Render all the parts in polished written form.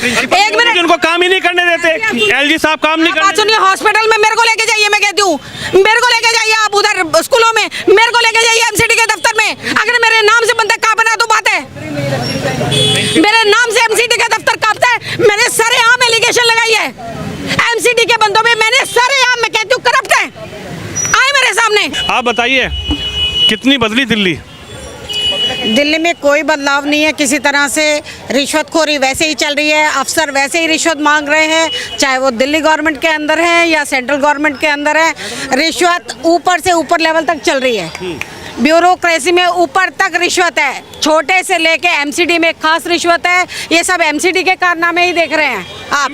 एक मिनट, उनको काम ही नहीं करने देते, एलजी साहब काम नहीं बात करने सुनिए, हॉस्पिटल में मेरे को लेके जाइए, मैं कहती हूँ मेरे को लेके जाइए, आप उधर स्कूलों में मेरे को लेके जाइए, एमसीडी के दफ्तर में, अगर मेरे नाम से बंदा कांपना तो बात है, मेरे नाम से एमसीडी का दफ्तर कांपता है, मैंने सरेआम एलिगेशन लगाई है एमसीडी के बंदों पे, मैंने सरेआम, मैं कहती हूँ करप्ट है, आए मेरे सामने। आप बताइए कितनी बदली दिल्ली? दिल्ली में कोई बदलाव नहीं है किसी तरह से, रिश्वतखोरी वैसे ही चल रही है, अफसर वैसे ही रिश्वत मांग रहे हैं, चाहे वो दिल्ली गवर्नमेंट के अंदर है या सेंट्रल गवर्नमेंट के अंदर है, रिश्वत ऊपर से ऊपर लेवल तक चल रही है, ब्यूरोक्रेसी में ऊपर तक रिश्वत है, छोटे से लेके एमसीडी में खास रिश्वत है, ये सब एमसीडी के कारनामे ही देख रहे हैं आप।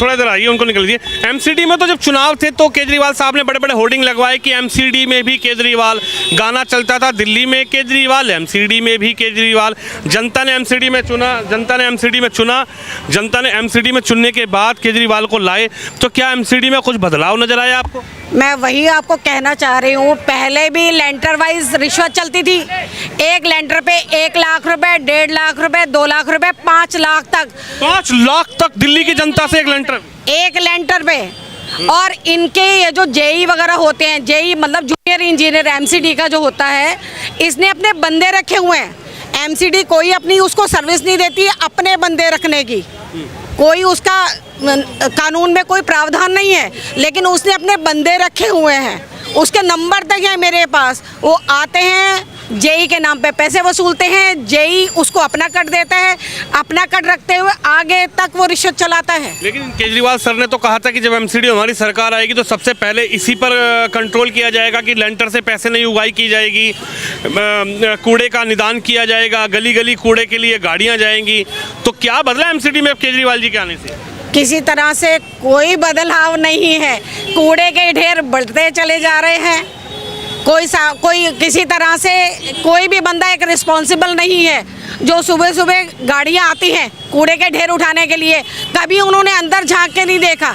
थोड़ा इधर आइए, उनको निकल दीजिए। एमसीडी में तो जब चुनाव थे तो केजरीवाल साहब ने बड़े बड़े होर्डिंग लगवाए कि एमसीडी में भी केजरीवाल, गाना चलता था दिल्ली में केजरीवाल, एमसीडी में भी केजरीवाल। जनता ने एमसीडी में चुना, जनता ने एमसीडी में चुनने के बाद केजरीवाल को लाए, तो क्या एमसीडी में कुछ बदलाव नजर आया आपको? मैं वही आपको कहना चाह रही हूँ, पहले भी लेंटर वाइज रिश्वत चलती थी, एक लेंटर पे 1 लाख रुपए, 1.5 लाख रुपए, 2 लाख रुपए, 5 लाख तक, 5 लाख तक दिल्ली की जनता से एक लेंटर पे। और इनके ये जो जेई वगैरह होते हैं, जेई मतलब जूनियर इंजीनियर एमसीडी का जो होता है, इसने अपने बंदे रखे हुए हैं, एमसीडी कोई अपनी उसको सर्विस नहीं देती अपने बंदे रखने की, कोई उसका कानून में कोई प्रावधान नहीं है, लेकिन उसने अपने बंदे रखे हुए हैं, उसके नंबर तक है मेरे पास, वो आते हैं, जेई के नाम पे पैसे वसूलते हैं, जेई उसको अपना कट देता है, अपना कट रखते हुए आगे तक वो रिश्वत चलाता है। लेकिन केजरीवाल सर ने तो कहा था कि जब एमसीडी हमारी सरकार आएगी तो सबसे पहले इसी पर कंट्रोल किया जाएगा कि लेंटर से पैसे नहीं उगाई की जाएगी, कूड़े का निदान किया जाएगा, गली गली कूड़े के लिए गाड़ियाँ जाएंगी। तो क्या बदला एमसीडी में अब केजरीवाल जी के आने से? किसी तरह से कोई बदलाव नहीं है, कूड़े के ढेर बढ़ते चले जा रहे हैं, कोई किसी तरह से कोई भी बंदा एक रिस्पॉन्सिबल नहीं है, जो सुबह सुबह गाड़ियाँ आती हैं कूड़े के ढेर उठाने के लिए, कभी उन्होंने अंदर झांक के नहीं देखा,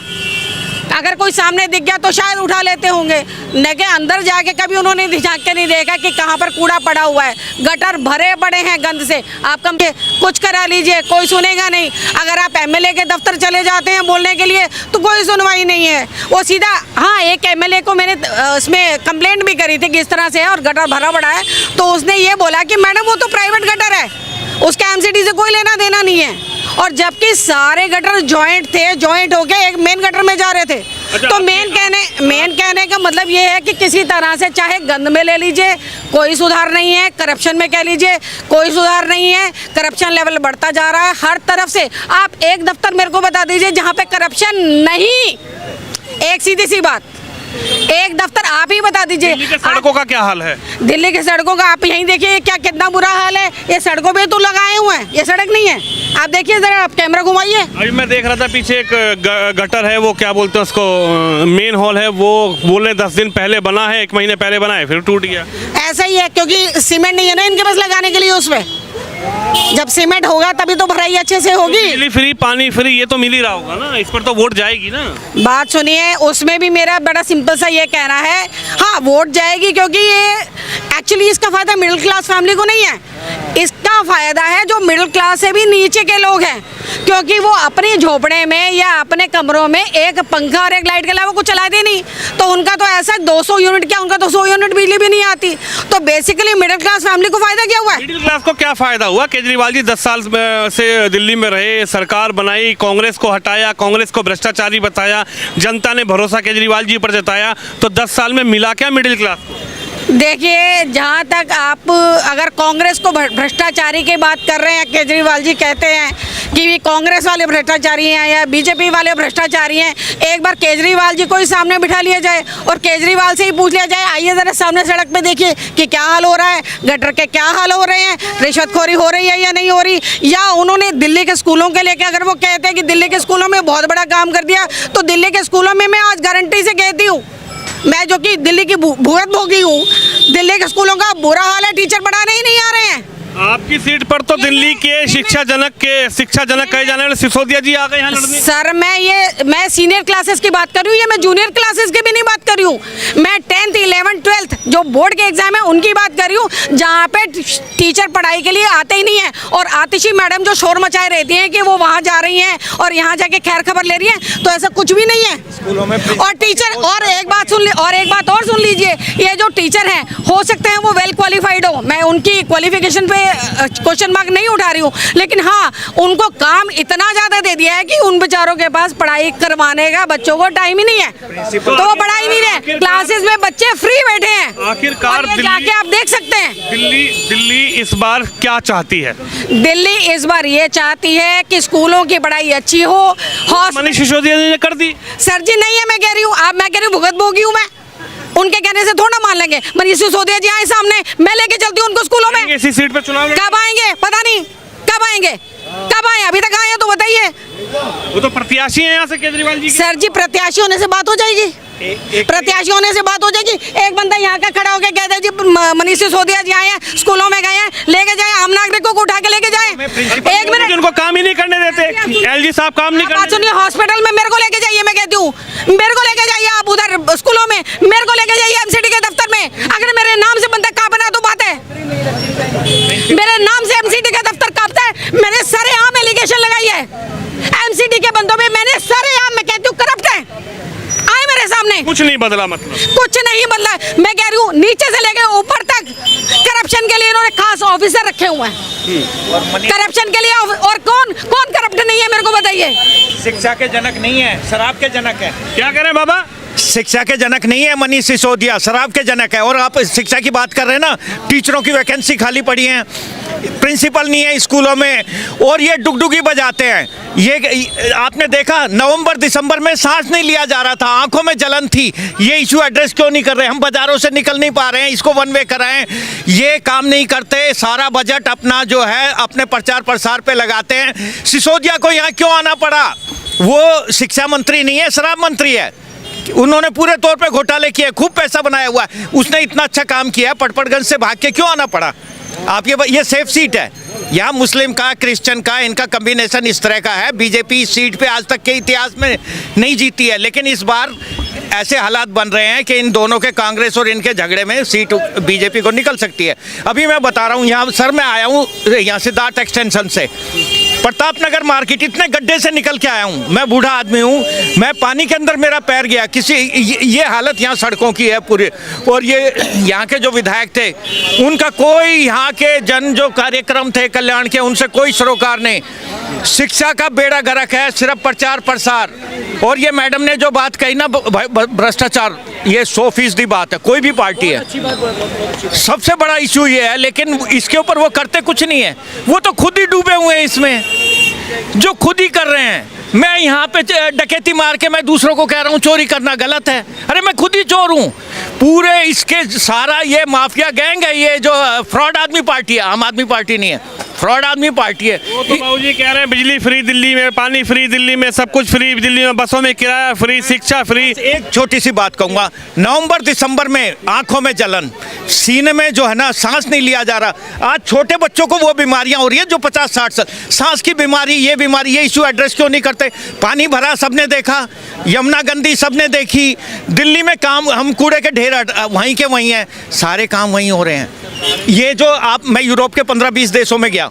अगर कोई सामने दिख गया तो शायद उठा लेते होंगे, लेकिन अंदर जाके कभी उन्होंने झांक के नहीं देखा कि कहाँ पर कूड़ा पड़ा हुआ है, गटर भरे पड़े हैं गंद से, आप कम से कुछ करा लीजिए, कोई सुनेगा नहीं। अगर आप एमएलए के दफ्तर चले जाते हैं बोलने के लिए तो कोई सुनवाई नहीं है, वो सीधा, हाँ एक एमएलए को मैंने उसमें कंप्लेंट भी करी थी कि इस तरह से है और गटर भरा पड़ा है, तो उसने ये बोला कि मैडम वो तो प्राइवेट गटर है, उसका एमसीडी से कोई लेना देना नहीं है, और जबकि सारे गटर जॉइंट थे, जॉइंट होके एक मेन गटर में जा रहे थे। अच्छा, तो मेन कहने का मतलब ये है कि किसी तरह से चाहे गंद में ले लीजिए कोई सुधार नहीं है, करप्शन में कह लीजिए कोई सुधार नहीं है, करप्शन लेवल बढ़ता जा रहा है हर तरफ से। आप एक दफ्तर मेरे को बता दीजिए जहाँ पे करप्शन नहीं, एक सीधी सी बात, एक दफ्तर आप ही बता दीजिए। दिल्ली के सड़कों का क्या हाल है? दिल्ली के सड़कों का आप यहीं देखिए क्या कितना बुरा हाल है, ये सड़कों पे तो लगाए हुए हैं, ये सड़क नहीं है, आप देखिए जरा, आप कैमरा घुमाइए। अभी मैं देख रहा था पीछे एक गटर है, वो क्या बोलते हैं उसको, मेन हॉल है, वो बोले 10 दिन पहले बना है, 1 महीने पहले बना है, फिर टूट गया। ऐसा ही है क्योंकि सीमेंट नहीं है ना इनके पास लगाने के लिए, उसमें जब सीमेंट होगा तभी तो भराई अच्छे से होगी। बिजली फ्री, पानी फ्री, ये तो मिल ही रहा होगा ना, इस पर तो वोट जाएगी ना। बात सुनिए, उसमें भी मेरा बड़ा सिंपल सा ये कहना है, हाँ वोट जाएगी, क्योंकि ये एक्चुअली इसका फायदा मिडिल क्लास फैमिली को नहीं है, इसका फायदा है जो मिडिल क्लास से भी नीचे के लोग हैं, क्योंकि वो अपने झोपड़े में या अपने कमरों में एक पंखा और एक लाइट के अलावा कुछ चलाते नहीं, तो उनका तो ऐसा 200 यूनिट क्या, उनका तो 100 यूनिट बिजली भी नहीं आती, तो बेसिकली मिडिल क्लास फैमिली को फायदा क्या हुआ है? मिडिल क्लास को क्या फायदा हुआ? केजरीवाल जी 10 साल से दिल्ली में रहे, सरकार बनाई, कांग्रेस को हटाया, कांग्रेस को भ्रष्टाचारी बताया, जनता ने भरोसा केजरीवाल जी पर जताया, तो 10 साल में मिला क्या मिडिल क्लास को? देखिए, जहाँ तक आप अगर कांग्रेस को भ्रष्टाचारी की बात कर रहे हैं, केजरीवाल जी कहते हैं कि कांग्रेस वाले भ्रष्टाचारी हैं या बीजेपी वाले भ्रष्टाचारी हैं, एक बार केजरीवाल जी को ही सामने बिठा लिया जाए और केजरीवाल से ही पूछ लिया जाए, आइए ज़रा सामने सड़क पे देखिए कि क्या हाल हो रहा है, गटर के क्या हाल हो रहे हैं, रिश्वतखोरी हो रही है या नहीं हो रही, या उन्होंने दिल्ली के स्कूलों के लेके, अगर वो कहते हैं कि दिल्ली के स्कूलों में बहुत बड़ा काम कर दिया, तो दिल्ली के स्कूलों में मैं आज गारंटी से कहती हूँ, मैं जो कि दिल्ली की भूयत भोगी हूँ, दिल्ली के स्कूलों का बुरा हाल है, टीचर पढ़ाने ही नहीं आ रहे हैं, आपकी सीट पर तो दिल्ली के शिक्षा जनक कहे जाने वाले सिसोदिया जी आ गए यहाँ लड़ने। सर मैं सीनियर क्लासेस की बात कर रही हूँ, ये मैं जूनियर क्लासेस की भी नहीं बात कर रही हूँ। मैं 10th 11th 12th जो बोर्ड के एग्जाम है उनकी बात कर रही हूँ, जहाँ पे टीचर पढ़ाई के लिए आते ही नहीं है। और आतिशी मैडम जो शोर मचाए रहती हैं कि वो वहाँ जा रही हैं और यहाँ जाके खैर खबर ले रही हैं, तो ऐसा कुछ भी नहीं है स्कूलों में। और टीचर, और एक बात और सुन लीजिए, ये जो टीचर हैं हो सकते हैं वो वेल क्वालिफाइड हो, मैं उनकी क्वालिफिकेशन पे क्वेश्चन मार्क नहीं उठा रही हूँ, लेकिन हाँ उनको काम इतना ज़्यादा दे दिया है कि उन बेचारों के पास पढ़ाई करवाने का बच्चों को टाइम ही नहीं है, तो वो पढ़ाई नहीं रहे, क्लासेस में बच्चे फ्री बैठे हैं। आखिरकार जाके आप देख सकते हैं दिल्ली इस बार क्या चाहती है? दिल्ली इस बार ये चाहती है कि स्कूलों की पढ़ाई अच्छी हो। मनीष सिसोदिया ने कर दी। सर जी नहीं है, मैं कह रही हूँ, अब मैं कह रही हूँ भुगत भोगी हूँ मैं, उनके कहने से थोड़ा मान लेंगे। मनीष सिसोदिया जी आए सामने, मैं लेके चलती हूँ उनको स्कूलों में। इसी सीट पे चुनाव कब आएंगे पता नहीं, कब आएंगे, कब आए, अभी तक आए हैं तो बताइए। वो तो प्रत्याशी हैं यहाँ से केजरीवाल जी। सर जी प्रत्याशी होने से बात हो जाएगी, प्रत्याशी होने से बात हो जाएगी। एक बंदा यहाँ का खड़ा होकर कहता है जी मनीष सिसोदिया जी आए हैं, स्कूलों में गए हैं, लेके जाए, आम नागरिकों को उठा के लेके जाए। एक मिनट, उनको काम ही नहीं करने देते, एलजी साहब काम नहीं करने। सुनिए, हॉस्पिटल में मेरे को लेके जाइए, मैं कहती हूँ मेरे को लेके जाइए, आप उधर स्कूलों में मेरे को लेके जाइए, एमसीडी के दफ्तर में। अगर मेरे नाम से बंदा कांपना तो बात है, मेरे नाम से एमसीडी का दफ्तर कांपता है, मैंने सरेआम एलिगेशन लगाई है एमसीडी के बंदों पे, मैंने सरेआम, मैं कहती हूँ करप्ट है, आए मेरे सामने। कुछ नहीं बदला, मतलब कुछ नहीं बदला। मैं कह रही हूँ नीचे से लेके ऊपर तक करप्शन के लिए इन्होंने खास ऑफिसर रखे हुए हैं करप्शन के लिए। और कौन करप्ट नहीं है मेरे को बताइए? शिक्षा के जनक नहीं है, शराब के जनक है। क्या करें बाबा? शिक्षा के जनक नहीं है मनीष सिसोदिया, शराब के जनक है। और आप शिक्षा की बात कर रहे हैं ना, टीचरों की वैकेंसी खाली पड़ी है, प्रिंसिपल नहीं है स्कूलों में, और ये डुगडुगी बजाते हैं। ये आपने देखा नवंबर दिसंबर में सांस नहीं लिया जा रहा था, आंखों में जलन थी। ये इशू एड्रेस क्यों नहीं कर रहे? हम बाजारों से निकल नहीं पा रहे हैं, इसको वन वे कराएं, ये काम नहीं करते। सारा बजट अपना जो है अपने प्रचार प्रसार पे लगाते हैं। सिसोदिया को यहाँ क्यों आना पड़ा? वो शिक्षा मंत्री नहीं है, शराब मंत्री है। उन्होंने पूरे तौर पे घोटाले किए, खूब पैसा बनाया हुआ है, उसने इतना अच्छा काम किया, पटपड़गंज से भाग के क्यों आना पड़ा? आप ये सेफ सीट है, यहाँ मुस्लिम का क्रिश्चियन का इनका कॉम्बिनेशन इस तरह का है। बीजेपी इस सीट पे आज तक के इतिहास में नहीं जीती है, लेकिन इस बार ऐसे हालात बन रहे हैं कि इन दोनों के, कांग्रेस और इनके झगड़े में सीट बीजेपी को निकल सकती है। अभी मैं बता रहा हूँ, यहाँ सर मैं आया हूँ यहाँ सिद्धार्थ एक्सटेंशन से, प्रताप नगर मार्केट, इतने गड्ढे से निकल के आया हूँ। मैं बूढ़ा आदमी हूँ, मैं पानी के अंदर मेरा पैर गया, ये हालत यहाँ सड़कों की है पूरे। और ये यहाँ के जो विधायक थे उनका कोई, यहाँ के जन जो कार्यक्रम थे कल्याण के, उनसे कोई सरोकार नहीं। शिक्षा का बेड़ा गर्क है, सिर्फ प्रचार प्रसार। और ये मैडम ने जो बात कही ना, भ्रष्टाचार, ये 100% बात है, कोई भी पार्टी है, सबसे बड़ा इशू ये है। लेकिन इसके ऊपर वो करते कुछ नहीं है, वो तो खुद ही डूबे हुए हैं इसमें, जो खुद ही कर रहे हैं। मैं यहाँ पे डकैती मार के मैं दूसरों को कह रहा हूँ चोरी करना गलत है, अरे मैं खुद ही चोर हूँ। पूरे इसके सारा ये माफिया गैंग है, ये जो फ्रॉड आदमी पार्टी है, आम आदमी पार्टी नहीं है, फ्रॉड आदमी पार्टी है। वो तो बाबूजी कह रहे हैं बिजली फ्री दिल्ली में, पानी फ्री दिल्ली में, सब कुछ फ्री दिल्ली में, बसों में किराया फ्री, शिक्षा फ्री। एक छोटी सी बात कहूँगा, नवंबर दिसंबर में आंखों में जलन, सीने में जो है ना सांस नहीं लिया जा रहा। आज छोटे बच्चों को वो बीमारियां हो रही है जो 50-60 साल, सांस की बीमारी, ये इशू एड्रेस क्यों नहीं करते? पानी भरा सबने देखा, यमुना गंदी सबने देखी, दिल्ली में काम, हम कूड़े के ढेर वहीं के वहीं हैं, सारे काम वहीं हो रहे हैं। ये जो मैं यूरोप के 15-20 देशों में गया,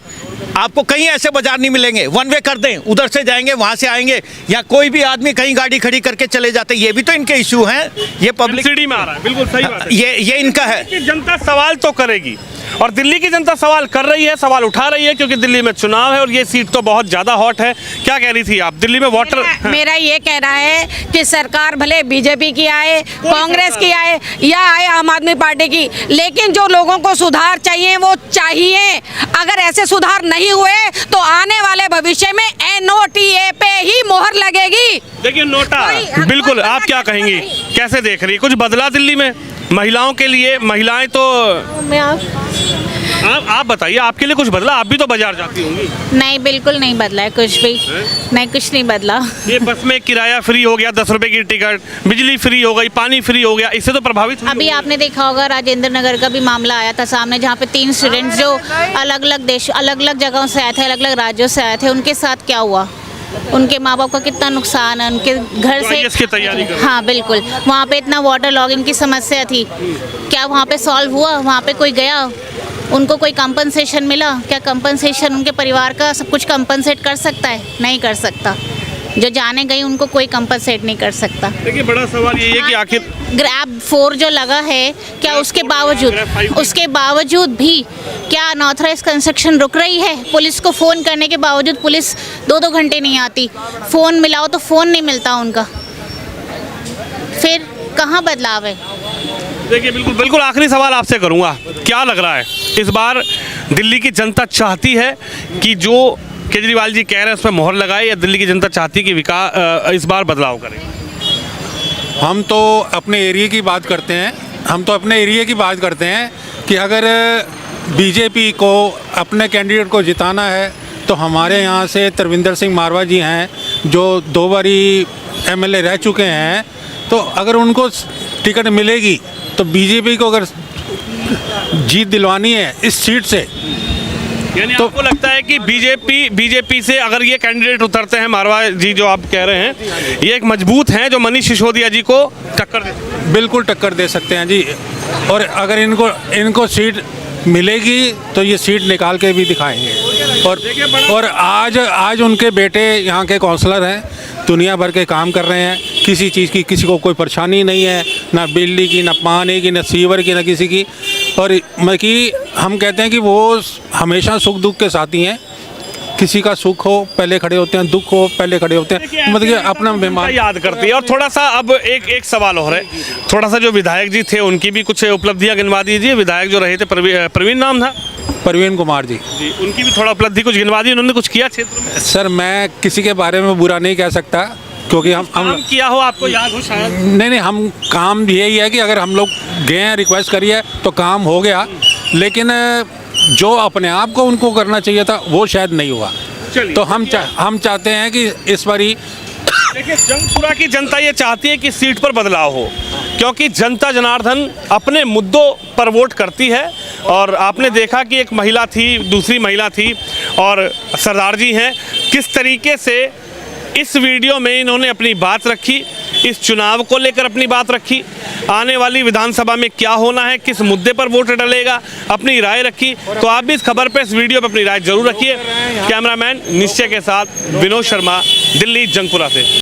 आपको कहीं ऐसे बाजार नहीं मिलेंगे, वन वे कर दें, उधर से जाएंगे वहां से आएंगे, या कोई भी आदमी कहीं गाड़ी खड़ी करके चले जाते। ये भी तो इनके इशू हैं, ये पब्लिक सिटी में आ रहा है, बिल्कुल सही बात है। ये इनका है कि जनता सवाल तो करेगी, और दिल्ली की जनता सवाल कर रही है, सवाल उठा रही है, क्योंकि दिल्ली में चुनाव है और ये सीट तो बहुत ज़्यादा हॉट है। क्या कह रही थी आप? दिल्ली में वाटर, मेरा ये कहना है कि सरकार भले बीजेपी की आए, कांग्रेस की आए, या आए आम आदमी पार्टी की, लेकिन जो लोगों को सुधार चाहिए वो चाहिए। अगर ऐसे सुधार नहीं हुए तो आने वाले भविष्य में NOTA पे ही मोहर लगेगी। देखिए नोटा, बिल्कुल। आप क्या कहेंगी, कैसे देख रही है? कुछ बदला दिल्ली में महिलाओं के लिए? महिलाएं तो आप बताइए, आपके लिए कुछ बदला? आप भी तो बाजार जाती होंगी। नहीं, बिल्कुल नहीं बदला है कुछ भी। नहीं, कुछ नहीं बदला। ये बस में किराया फ्री हो गया, 10 रुपए की टिकट, बिजली फ्री हो गई, पानी फ्री हो गया, इससे तो प्रभावित हुई अभी होगी। आपने देखा होगा राजेंद्र नगर का भी मामला आया था सामने, जहाँ पे 3 स्टूडेंट्स जो अलग अलग जगहों से आए थे, अलग अलग राज्यों से आए थे, उनके साथ क्या हुआ? उनके माँ बाप का कितना नुकसान है, उनके घर तो से। IAS की तैयारी कर रहे हैं। हाँ बिल्कुल, वहाँ पे इतना वाटर लॉगिंग की समस्या थी, क्या वहाँ पे सॉल्व हुआ? वहाँ पे कोई गया, उनको कोई कंपनसेशन मिला? क्या कंपनसेशन उनके परिवार का सब कुछ कंपनसेट कर सकता है? नहीं कर सकता। जो जाने गई उनको कोई कंपनसेट नहीं कर सकता। देखिए, बड़ा सवाल ये है कि आखिर ग्रैब 4 जो लगा है, क्या उसके बावजूद भी क्या अनऑथराइज कंस्ट्रक्शन रुक रही है? पुलिस को फ़ोन करने के बावजूद पुलिस 2-2 घंटे नहीं आती, फ़ोन मिलाओ तो फ़ोन नहीं मिलता उनका। फिर कहाँ बदलाव है? देखिए, बिल्कुल आखिरी सवाल आपसे करूंगा, क्या लग रहा है इस बार दिल्ली की जनता चाहती है कि जो केजरीवाल जी कह रहे हैं उस पर मोहर लगाए, या दिल्ली की जनता चाहती है कि विकास इस बार बदलाव करे? हम तो अपने एरिया की बात करते हैं कि अगर बीजेपी को अपने कैंडिडेट को जिताना है तो हमारे यहाँ से तरविंदर सिंह मारवा जी हैं, जो 2 बारी MLA रह चुके हैं, तो अगर उनको टिकट मिलेगी तो बीजेपी को अगर जीत दिलवानी है इस सीट से, यानी तो आपको लगता है कि बीजेपी से अगर ये कैंडिडेट उतरते हैं, मारवा जी जो आप कह रहे हैं, ये एक मजबूत हैं जो मनीष सिसोदिया जी को टक्कर दे? बिल्कुल टक्कर दे सकते हैं जी। और अगर इनको सीट मिलेगी तो ये सीट निकाल के भी दिखाएंगे। और आज उनके बेटे यहाँ के काउंसलर हैं, दुनिया भर के काम कर रहे हैं, किसी चीज़ की किसी को कोई परेशानी नहीं है, ना बिजली की, ना पानी की, ना सीवर की, ना किसी की। और हम कहते हैं कि वो हमेशा सुख दुख के साथी हैं, किसी का सुख हो पहले खड़े होते हैं, दुख हो पहले खड़े होते हैं, मतलब कि अपना मेहमान याद करती है। और थोड़ा सा अब एक सवाल और है, थोड़ा सा जो विधायक जी थे उनकी भी कुछ उपलब्धियां गिनवा दीजिए। विधायक जो रहे थे, प्रवीण नाम था, प्रवीण कुमार जी, उनकी भी थोड़ा उपलब्धि कुछ गिनवा दी, उन्होंने कुछ किया क्षेत्र में? सर मैं किसी के बारे में बुरा नहीं कह सकता, क्योंकि हम किया हो, आपको याद हो शायद। नहीं, हम काम यही है कि अगर हम लोग गए हैं, रिक्वेस्ट करिए तो काम हो गया, लेकिन जो अपने आप को उनको करना चाहिए था वो शायद नहीं हुआ। तो हम चाहते हैं कि इस बारी देखिए, जंगपुरा की जनता ये चाहती है कि सीट पर बदलाव हो, क्योंकि जनता जनार्दन अपने मुद्दों पर वोट करती है। और आपने देखा कि एक महिला थी, दूसरी महिला थी, और सरदार जी हैं, किस तरीके से इस वीडियो में इन्होंने अपनी बात रखी, इस चुनाव को लेकर अपनी बात रखी, आने वाली विधानसभा में क्या होना है, किस मुद्दे पर वोट डलेगा, अपनी राय रखी। तो आप भी इस खबर पे, इस वीडियो पे अपनी राय जरूर रखिए। कैमरामैन निश्चय के साथ विनोद शर्मा, दिल्ली जंगपुरा से।